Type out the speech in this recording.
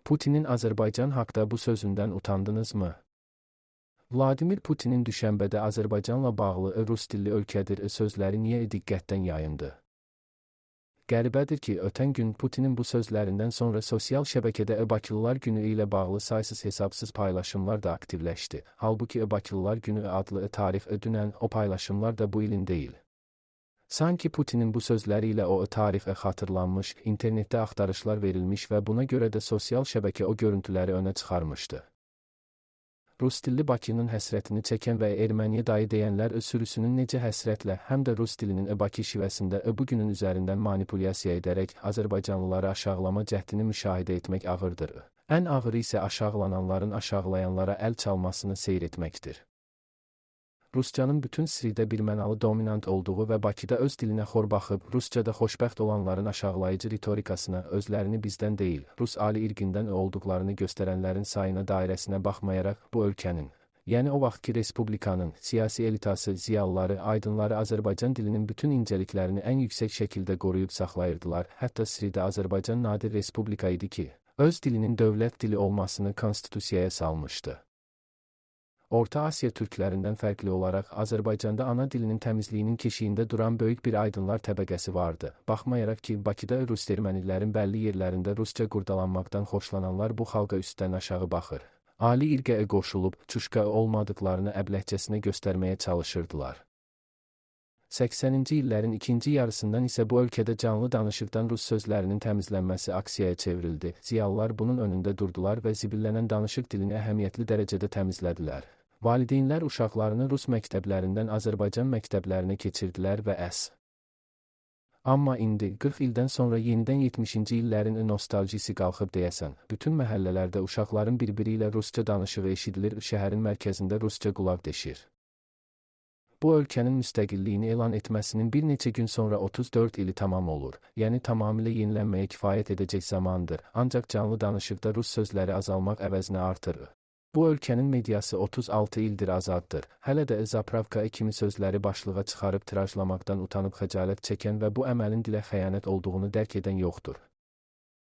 Putinin Azərbaycan haqda bu sözündən utandınızmı? Vladimir Putinin düşənbədə Azərbaycanla bağlı rus dilli ölkədir sözləri niyə diqqətdən yayındı? Qəribədir ki, ötən gün Putinin bu sözlərindən sonra sosial şəbəkədə Bakılılar günü ilə bağlı saysız-hesabsız paylaşımlar da aktivləşdi. Halbuki Bakılılar günü adlı tarix dünən, o paylaşımlar da bu ilin deyil. Sanki Putinin bu sözləri ilə o tarixə xatırlanmış, internetdə axtarışlar verilmiş və buna görə də sosial şəbəkə o görüntüləri önə çıxarmışdı. Rus dilli Bakının həsrətini çəkən və erməniyə dayı deyənlər sürüsünün necə həsrətlə, həm də rus dilinin Bakı şivəsində bugünün üzərindən manipulyasiya edərək Azərbaycanlıları aşağılama cəhdini müşahidə etmək ağırdır. Ən ağırı isə aşağılananların aşağılayanlara əl çalmasını seyr etməkdir. Ruscanın bütün sirdə birmənalı dominant olduğu və Bakıda öz dilinə xor baxıb, Ruscada xoşbəxt olanların aşağılayıcı ritorikasına, özlərini bizdən deyil, Rus ali irqindən olduqlarını göstərənlərin sayına dairəsinə baxmayaraq, bu ölkənin, yəni o vaxtki respublikanın, siyasi elitası, ziyalıları, aydınları Azərbaycan dilinin bütün incəliklərini ən yüksək şəkildə qoruyub saxlayırdılar. Hətta sirdə Azərbaycan nadir respublika idi ki, öz dilinin dövlət dili olmasını konstitusiyaya salmışdı. Orta Asiya türklərindən fərqli olaraq Azərbaycanda ana dilinin təmizliyinin keşiyində duran böyük bir aydınlar təbəqəsi vardı. Baxmayaraq ki, Bakıda rus ermənilərin bəlli yerlərində rusca qurdalanmaqdan xoşlananlar bu xalqa üstdən aşağı baxır. Ali irqə qoşulub, çuşqa olmadıqlarını əbləhcəsinə göstərməyə çalışırdılar. 80-ci illərin ikinci yarısından isə bu ölkədə canlı danışıqdan rus sözlərinin təmizlənməsi aksiyaya çevrildi. Ziyalılar bunun önündə durdular və zibillənən danışıq dilini əhəmiyyətli dərəcədə təmizlədilər. Valideynlər uşaqlarını rus məktəblərindən Azərbaycan məktəblərinə keçirdilər və Amma indi, 40 ildən sonra yenidən 70-ci illərin nostaljisi qalxıb deyəsən, bütün məhəllələrdə uşaqların bir-biri ilə rusca danışığı eşidilir, şəhərin mərkəzində rusca qulaq deşir. Bu ölkənin müstəqilliyini elan etməsinin bir neçə gün sonra 34 ili tamam olur, yəni tamamilə yenilənməyə kifayət edəcək zamandır, ancaq canlı danışıqda rus sözləri azalmaq əvəzinə artır. Bu ölkənin mediası 36 ildir azaddır, hələ də zapravka kimi sözləri başlığa çıxarıb tirajlamaqdan utanıb xəcalət çəkən və bu əməlin dilə xəyanət olduğunu dərk edən yoxdur.